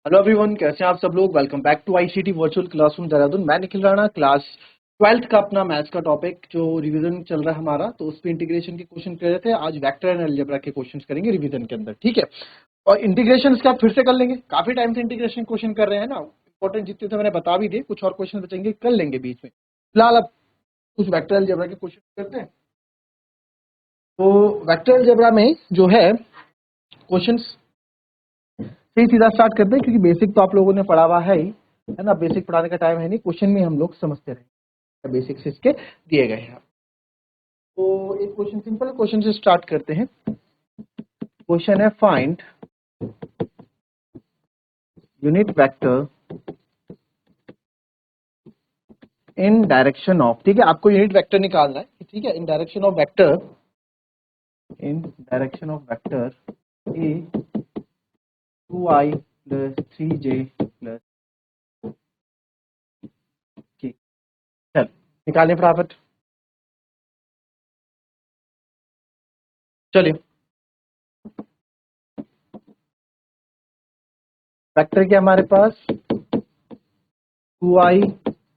Hello everyone, कैसे हैं आप सब लोग। Welcome back to ICT virtual classroom Dehradun. मैं निखिल राणा, क्लास 12th का अपना मैथ्स का टॉपिक जो रिवीजन चल रहा है हमारा, तो उस पे इंटीग्रेशन के क्वेश्चन कर रहे थे। आज वेक्टर एंड अलजेब्रा के क्वेश्चंस करेंगे रिवीजन के अंदर, ठीक है। और इंटीग्रेशन क्या फिर से कर लेंगे, काफी टाइम से इंटीग्रेशन क्वेश्चन कर रहे हैं ना। इंपॉर्टेंट जितने थे मैंने बता भी दिए, कुछ और क्वेश्चन बचेंगे, कर लेंगे बीच में। फिलहाल अब कुछ वेक्टर अलजेब्रा के क्वेश्चन करते हैं। तो वेक्टर अलजेब्रा में जो है क्वेश्चन से सीधा स्टार्ट करते हैं, क्योंकि बेसिक तो आप लोगों ने पढ़ा हुआ है ही, है ना। बेसिक पढ़ाने का टाइम है नहीं, क्वेश्चन में हम लोग समझते रहेंगे, बेसिक्स इसके दिए गए हैं। तो एक क्वेश्चन, सिंपल क्वेश्चन से स्टार्ट करते हैं। क्वेश्चन है find unit vector in direction of, ठीक है। आपको यूनिट वेक्टर निकालना है, ठीक है। इन direction of vector, in direction of vector A 2i plus 3j plus k। चल निकालें फटाफट, चलिए। वेक्टर क्या हमारे पास 2i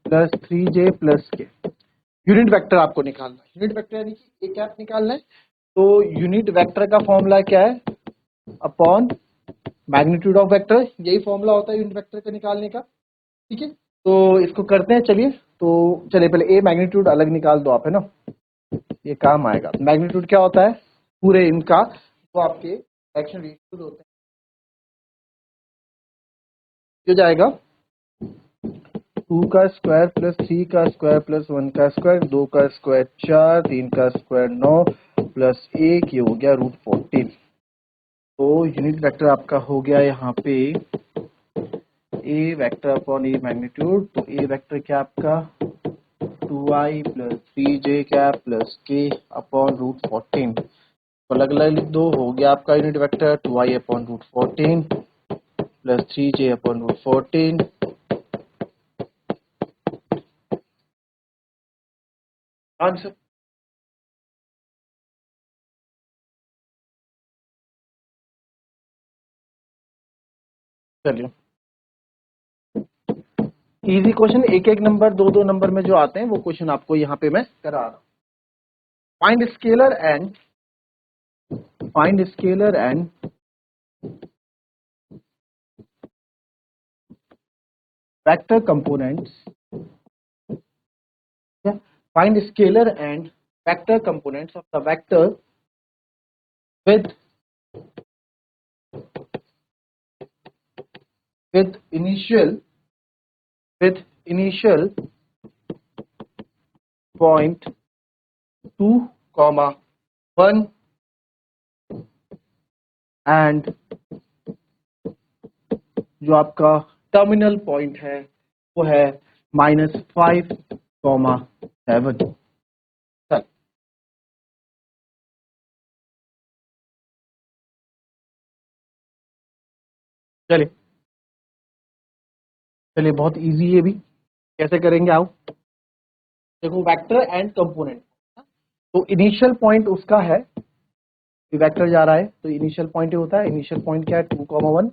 plus 3j plus k। Unit vector आपको निकालना है। यूनिट वेक्टर यानी कि एक कैप निकालना है। तो यूनिट वेक्टर का फॉर्मूला क्या है, अपॉन मैग्नीट्यूड ऑफ वेक्टर। यही फॉर्मूला होता है यूनिट वेक्टर का निकालने का, ठीक है। तो इसको करते हैं, चलिए। तो चलिए पहले ए मैग्नीट्यूड अलग निकाल दो आप, है ना, ये काम आएगा। मैग्नीट्यूड क्या होता है, पूरे इनका तो आपके एक्शन रेशियो होते हैं। हो जाएगा 2 का स्क्वायर प्लस 3 का स्क्वायर प्लस 1 का स्क्वायर, 2 का स्क्वायर 4, 3 का स्क्वायर 9 प्लस 1, ये हो गया √14। तो यूनिट वेक्टर आपका हो गया यहाँ पे ए वेक्टर अपॉन ए मैग्नीट्यूड। तो ए वेक्टर क्या आपका 2i प्लस 3j क्या प्लस k अपॉन √14। तो अलग अलग लिख दो, हो गया आपका unit vector 2i upon √14 plus 3j upon √14। Answer चलिए, इजी क्वेश्चन, एक एक नंबर दो दो नंबर में जो आते हैं वो क्वेश्चन आपको यहाँ पे मैं करा रहा हूँ। Find scalar and vector components, find scalar and vector components of the vector with with initial with initial point 2, 1 and जो आपका टर्मिनल पॉइंट है वो है -5, 7। चलिए चलिए, बहुत इजी है भी, कैसे करेंगे आओ। देखो वेक्टर एंड कंपोनेंट, तो इनिशियल पॉइंट उसका है, वेक्टर जा रहा है तो इनिशियल पॉइंट होता है। इनिशियल पॉइंट क्या है 2, 1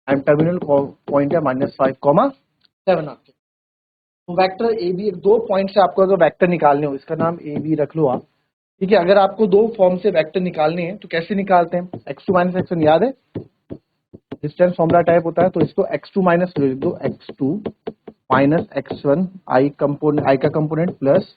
एंड टर्मिनल पॉइंट है -5, 7 आपके। तो वेक्टर ए बी, दो पॉइंट से आपको अगर वेक्टर निकालने हो, इसका नाम ए बी रख लो आप, ठीक है। अगर आपको दो फॉर्म से वेक्टर निकालने हैं तो कैसे निकालते हैं, x2 माइनस x1 याद है, डिस्टेंस फॉर्मूला टाइप होता है। तो इसको x2 माइनस लिख दो, x2 माइनस x1 आई कंपोनेंट, आई का component plus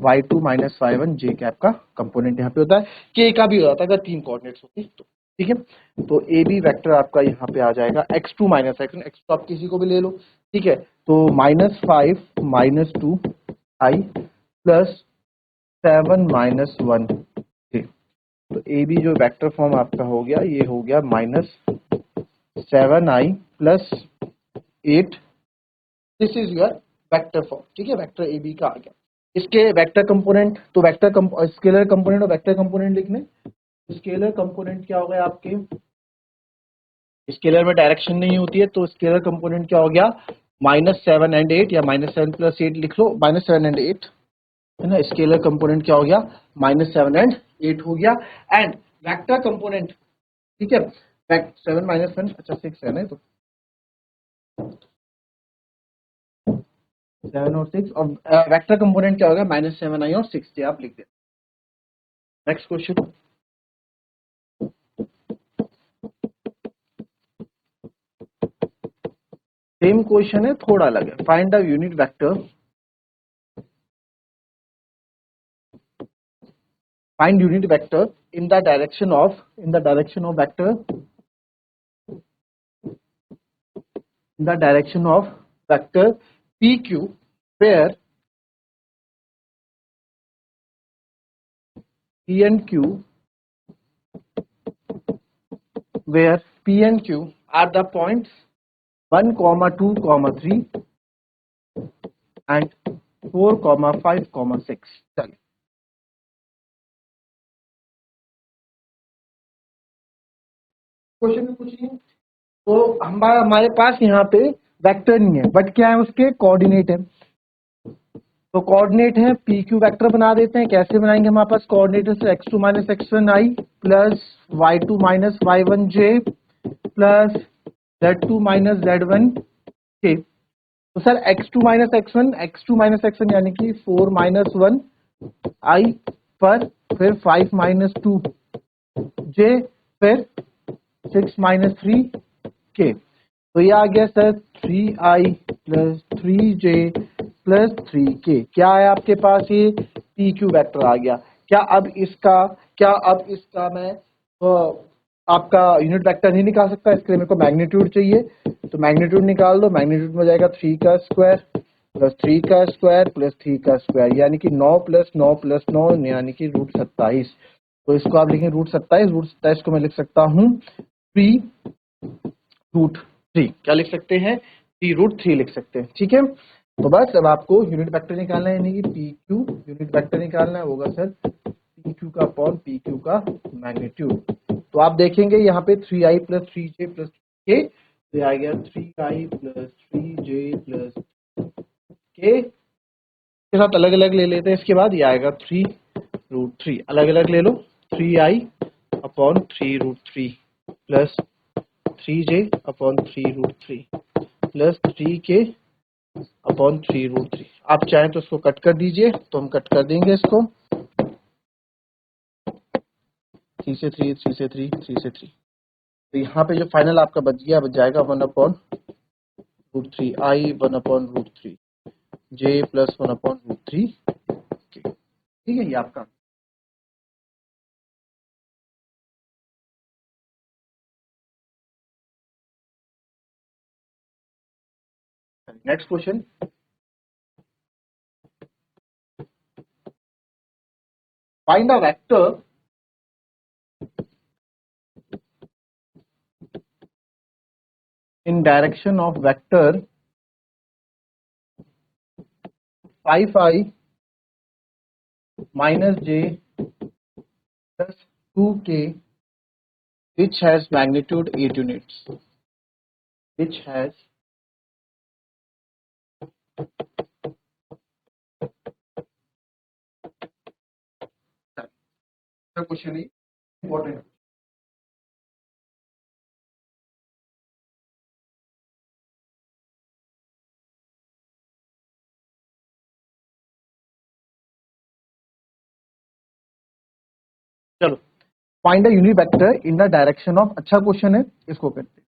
y2 minus y1 जे कैप का कंपोनेंट यहाँ पे होता है। k का भी होता है अगर तीन कोऑर्डिनेट्स होते तो, ठीक है। तो ए बी वेक्टर आपका यहाँ पे आ जाएगा x2 माइनस x1, x2 आप किसी को भी ले लो, ठीक है। तो -5 -2 आई प्लस 7 -1 k। तो ए बी जो वेक्टर फॉर्म आपका हो गया, ये हो गया -7i plus 8। This is your vector form, ठीक है। वेक्टर ए बी का आ गया। इसके वेक्टर कंपोनेंट, तो वेक्टर स्केलर कंपोनेंट और वेक्टर कंपोनेंट लिखने। स्केलर कंपोनेंट क्या हो गया आपके, स्केलर में डायरेक्शन नहीं होती है, तो स्केलर कंपोनेंट क्या हो गया -7 एंड 8, या -7 प्लस 8 लिख लो, -7 एंड 8, है ना। स्केलर कंपोनेंट क्या हो गया -7 एंड 8 हो गया। एंड वेक्टर कंपोनेंट, ठीक है, 7 -1, अच्छा 6 है ना, तो 7 और 6, और वेक्टर कंपोनेंट क्या होगा, -7i और 6j आप लिख दें। नेक्स्ट क्वेश्चन, सेम क्वेश्चन है, थोड़ा अलग है। Find the unit vector, find unit vector in the direction of vector in the direction of vector pq where p and q are the points 1, 2, 3 and 4, 5, 6। चलिए question में कुछ नहीं, तो हमारे पास यहाँ पे वेक्टर नहीं है, बट क्या है, उसके कोऑर्डिनेट है। तो कोऑर्डिनेट है, पी क्यू वेक्टर बना देते हैं। कैसे बनाएंगे, हमारे पास कोऑर्डिनेट है x2 माइनस x1 आई प्लस y2 माइनस y1 जे प्लस z2 माइनस z1 के। तो सर x2 माइनस x1 यानी कि 4 माइनस 1 आई पर फिर 5 माइनस 2 जे फिर 6 माइनस 3 के। तो ये आ गया sir 3i plus 3j plus 3k। क्या है आपके पास, ये पी क्यू वैक्टर आ गया। क्या अब इसका मैं आपका यूनिट वेक्टर नहीं निकाल सकता, इसके लिए मेरे को मैग्नीट्यूड चाहिए। तो मैग्नीट्यूड निकाल दो, मैग्नीट्यूड में हो जाएगा 3 का स्क्वायर प्लस 3 का स्क्वायर प्लस 3 का स्क्वायर, यानी कि 9 प्लस 9 प्लस 9 यानी कि √27। तो इसको आप लिखें √27 को मैं लिख सकता हूँ 3√3। क्या लिख सकते हैं, 3√3 लिख सकते हैं। ठीक है, तो बस अब आपको यूनिट वेक्टर निकालना है, यानी कि पी क्यू यूनिट वेक्टर निकालना है, होगा सर पी क्यू का अपॉन पी क्यू का मैग्नीट्यूड। तो आप देखेंगे यहाँ पे 3i प्लस 3j प्लस के, तो आ गया 3i प्लस 3j प्लस के साथ अलग अलग ले लेते हैं। इसके बाद ये आएगा 3√3, अलग अलग ले लो, 3i upon 3√3 plus 3j upon 3√3 plus 3k upon 3√3। आप चाहें तो इसको कट कर दीजिए, तो हम कट कर देंगे इसको, 3 से 3, 3 से 3, 3 से 3। तो यहाँ पे जो फाइनल आपका बच जाएगा 1/√3 आई 1/√3 जे प्लस 1/√3 के। ठीक है, ये आपका next question. Find a vector in direction of vector 5i minus j plus 2k which has magnitude 8 units, which has question है इंपॉर्टेंट। चलो, find a unit vector in the direction of, अच्छा question है, इसको करते हैं।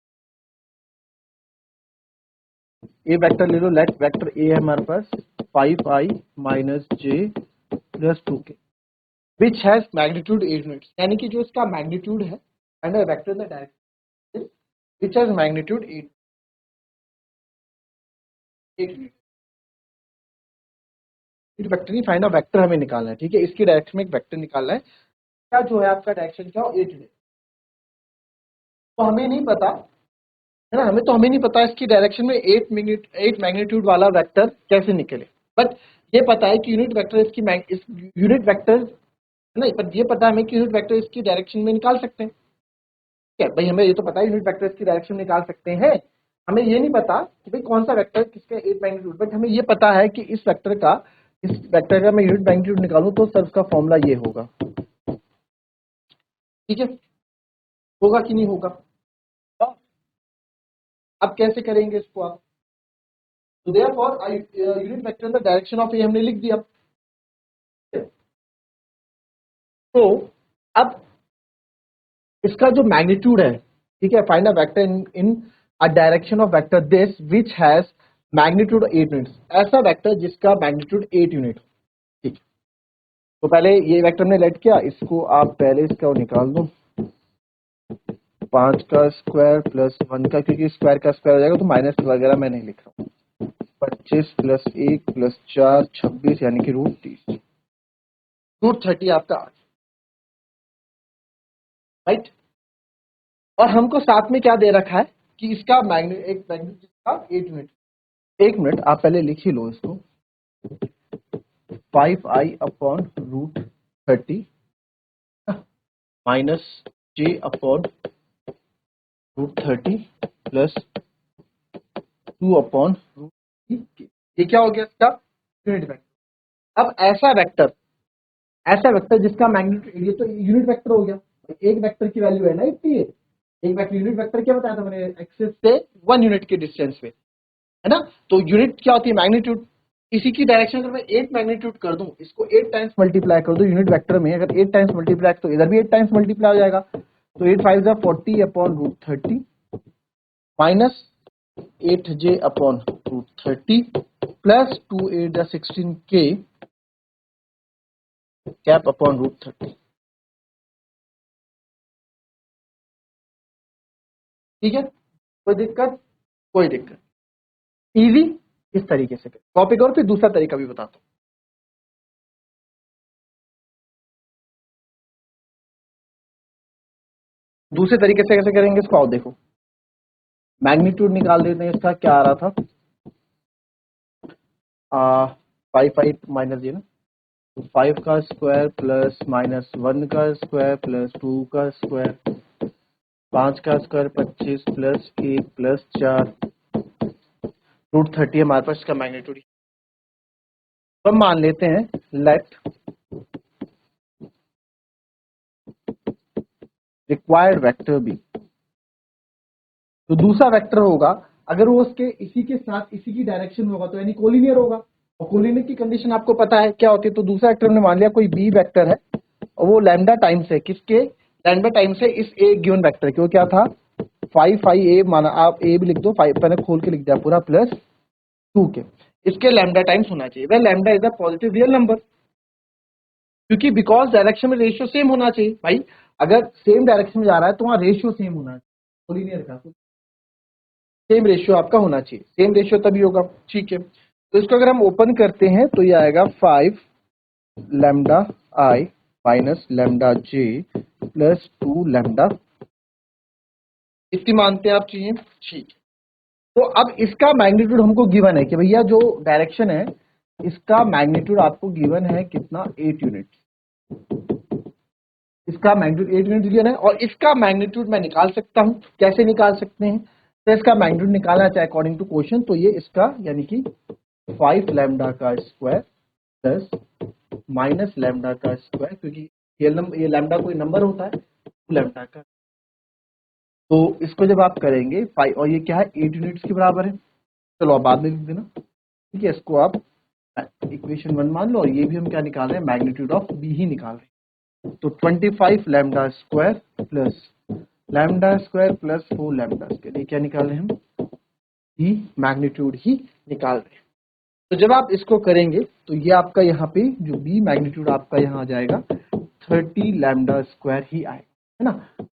ए vector ले लो, late vector A है हमारे पास 5i minus J plus 2k which has magnitude 8 units, यानी कि जो इसका मैग्नीट्यूड है and a vector in the direction which has magnitude 8 unit. Vector नहीं, फाइंड अ वेक्टर हमें निकालना है। ठीक है, इसकी डायरेक्शन में एक वेक्टर निकालना है। क्या जो है आपका डायरेक्शन क्या हो, 8 यूनिट। तो हमें नहीं पता है ना, हमें नहीं पता इसकी डायरेक्शन में 8 मैग्नीट्यूड वाला वेक्टर कैसे निकले। बट ये पता है कि यूनिट वेक्टर इस यूनिट वेक्टर नहीं, पर ये पता है हमें कि यूनिट वेक्टर इसकी डायरेक्शन में निकाल सकते हैं। ठीक है भाई, हमें ये तो पता है यूनिट वेक्टर इसकी डायरेक्शन में निकाल सकते हैं। हमें ये नहीं पता कि भाई कौन सा वेक्टर किसका 8 मैग्नीट्यूड, बट हमें ये पता है कि इस वेक्टर का मैं यूनिट मैग्नीट्यूड निकालूं तो सर उसका फॉर्मूला ये होगा। ठीक है, होगा कि नहीं होगा। अब कैसे करेंगे इसको आप, तो therefore unit vector in the direction of a हमने लिख दिया। तो अब इसका जो मैग्नीट्यूड है, ठीक है, find a vector in a direction of vector this which has magnitude 8 units, ऐसा वेक्टर जिसका मैग्नीट्यूड 8 यूनिट, ठीक है। तो पहले ये वेक्टर हमने लेट किया, इसको आप पहले इसका वो निकाल दो, 5 का स्क्वायर प्लस 1 का, क्योंकि स्क्वायर का स्क्वायर हो जाएगा तो माइनस वगैरह मैं नहीं लिख रहा हूँ। 25 प्लस 1 प्लस 4 26 यानी कि √30, √30 आपका राइट। और हमको साथ में क्या दे रखा है कि इसका एक मैग्नीट्यूड का 8 यूनिट। एक मिनट आप पहले लिख ही लो इसको, 5i upon √30 minus j upon √30 plus 2 upon √30। ये क्या हो गया इसका यूनिट वेक्टर। अब ऐसा वेक्टर जिसका मैग्नीट्यूड, ये तो यूनिट वेक्टर हो गया, एक वेक्टर की वैल्यू है ना 80 है। एक वेक्टर यूनिट वेक्टर क्या बताया था मैंने, एक्सिस से 1 यूनिट के डिस्टेंस पे, है ना। तो यूनिट क्या होती है, मैग्नीट्यूड। इसी की डायरेक्शन अगर मैं 8 मैग्नीट्यूड कर दूं, इसको 8 टाइम्स मल्टीप्लाई कर दूं यूनिट वेक्टर में, अगर 8 टाइम्स मल्टीप्लाई तो इधर भी 8 टाइम्स मल्टीप्लाई हो जाएगा। तो 8 5 जा 40 upon √30 minus 8j upon √30 plus 2 8 जा 16k कैप अपॉन √30। ठीक है, कोई दिक्कत? कोई दिक्कत, इजी। इस तरीके से टॉपिक, और फिर दूसरा तरीका भी बताता हूं। दूसरे तरीके से कैसे करेंगे इसको, आओ देखो। मैग्नीट्यूड निकाल देते हैं, इसका क्या आ रहा था, 5 माइनस ये ना, तो 5 का स्क्वायर प्लस माइनस 1 का स्क्वायर प्लस 2 का स्क्वायर, 5 का स्क्वायर 25 प्लस 1 प्लस 4 √30 हमारे पास इसका मैग्नीट्यूड। तो हम मान लेते हैं लेट रिक्वायर्ड वेक्टर बी, तो दूसरा वेक्टर होगा अगर वो उसके इसी के साथ इसी की डायरेक्शन होगा तो यानी कोलिनियर होगा, और कोलिनियर की कंडीशन आपको पता है क्या होती है। तो दूसरा वेक्टर हमने मान लिया कोई बी वेक्टर है और वो लैम्डा टाइम्स है, किसके, लैम्डा टाइम्स है इस ए गिवन वेक्टर के। वो क्या था, 5 ए माना, आप ए भी लिख दो, 5 मैंने खोल के लिख दिया पूरा, प्लस 2 के, इसके लैम्डा टाइम्स होना चाहिए। वह lambda is a positive real number, क्योंकि बिकॉज डायरेक्शन में रेशियो सेम होना चाहिए भाई। अगर सेम डायरेक्शन में जा रहा है तो वहां रेशियो सेम होना चाहिए, कोलिनियर का सेम रेशियो आपका होना चाहिए, सेम रेशियो तभी होगा। ठीक है, तो इसको अगर हम ओपन करते हैं तो ये आएगा 5 लैम्डा आई माइनस लैम्डा जे प्लस 2 लैम्डा, इतनी मानते हैं आप चाहिए। ठीक है, तो अब इसका मैग्नीट्यूड हमको गिवन है कि भैया जो डायरेक्शन है इसका मैग्नीट्यूड आपको गिवन है कितना, 8 यूनिट। इसका मैग्नीट्यूड 8 यूनिट गिवन है, और इसका मैग्नीट्यूड मैं निकाल सकता हूं। कैसे निकाल सकते हैं, तो इसका मैग्नीट्यूड निकालना चाहे अकॉर्डिंग टू क्वेश्चन, तो ये इसका यानी कि 5 लैम्डा का स्क्वायर प्लस माइनस लैम्डा का स्क्वायर, क्योंकि ये लैम्डा कोई नंबर होता है, लैम्डा का। तो इसको जब आप करेंगे 5, और ये क्या है 8 यूनिट्स के बराबर है, चलो आप बाद में लिख देना। ठीक है, इसको आप इक्वेशन 1 मान लो, और ये भी हम क्या निकाल रहे हैं, मैग्नीट्यूड ऑफ बी ही निकाल रहे हैं। तो 25 lambda square plus lambda square plus 4 lambda square, ये क्या निकाल रहे हैं हम, ई मैग्नीट्यूड ही निकाल रहे हैं। तो जब आप इसको करेंगे तो ये आपका यहाँ पे जो बी मैग्नीट्यूड आपका यहाँ आ जाएगा 30 लैम्डा स्क्वायर ही आएगा, है ना,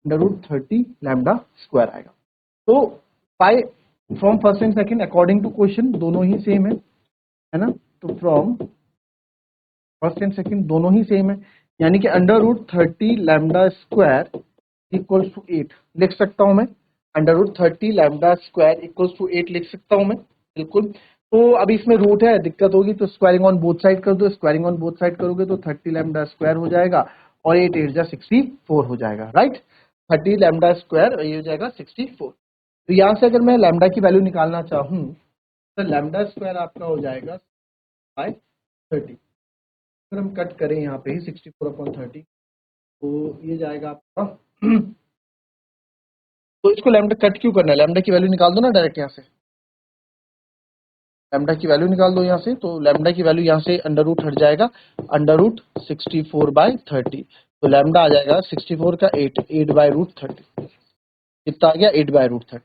√30 लैम्डा स्क्वायर आएगा। तो pi from first and second according to question दोनों ही सेम है ना। तो फ्रॉम फर्स्ट एंड सेकंड दोनों ही सेम है, यानी कि √30 लैम्डा स्क्वायर इक्वल्स टू 8 लिख सकता हूं मैं, √30 लैम्डा स्क्वायर इक्वल्स टू 8 लिख सकता हूं मैं, बिल्कुल। तो अब इसमें रूट है, दिक्कत होगी तो स्क्वायरिंग ऑन बोथ साइड कर दो, स्क्वायरिंग ऑन बोथ साइड करोगे तो 30 लैम्डा स्क्वायर हो जाएगा और 8 8 जा 64 हो जाएगा, राइट। 30 लैम्डा स्क्वायर ये हो जाएगा 64। तो यहां से अगर मैं लैम्डा की वैल्यू निकालना चाहूं तो लैम्डा स्क्वायर आपका हो जाएगा बाय 30। अगर हम कट करें यहाँ पे ही 64/30, तो ये जाएगा आपका तो इसको लैम्डा कट क्यों करना है, लैम्डा की वैल्यू निकाल दो ना डायरेक्ट यहाँ से। लैम्डा की वैल्यू निकाल दो यहाँ से, तो लैम्डा की वैल्यू यहाँ से अंडर रूट हट जाएगा, अंडर रूट 64/30, तो लैम्डा आ जाएगा 64 का 8/√30, कितना आ गया 8/√30।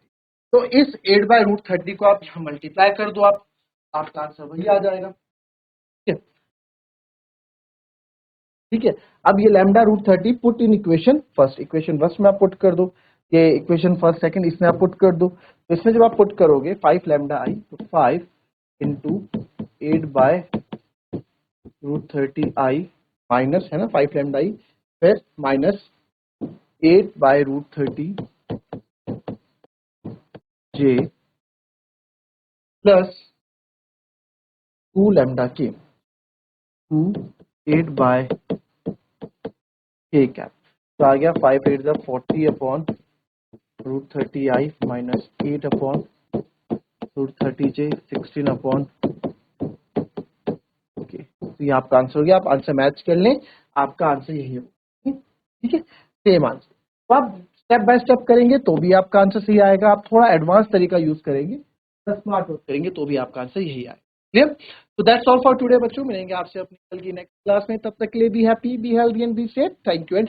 तो इस 8/√30 को आप यहाँ मल्टीप्लाई कर दो, आपका आंसर वही आ जाएगा। ठीक है, ठीक है। अब ये λ√30 पुट इन इक्वेशन फर्स्ट में आप पुट कर दो, ये इक्वेशन फर्स्ट सेकंड इसमें आप पुट कर दो। तो इसमें जब आप पुट करोगे 5 λi, तो 5 इंटू 8/√30i माइनस, है ना, 5 λi, फिर minus 8/√30 j plus 2 λk, 2 8/k cap, तो आ गया 5 8 40/√30i माइनस 8/√30j 16 ओके। तो ये आपका आंसर हो गया, आप आंसर मैच कर लें, आपका आंसर यही होगा। ठीक है, सेम आंसर। तो आप स्टेप बाय स्टेप करेंगे तो भी आपका आंसर सही आएगा, आप थोड़ा एडवांस तरीका यूज करेंगे, स्मार्ट वर्क करेंगे तो भी आपका आंसर यही आएगा। क्लियर? तो दैट्स ऑल फॉर टुडे बच्चों, मिलेंगे आपसे अपनी कल की नेक्स्ट क्लास में, तब तक के लिए be happy, be healthy and be safe. Thank you and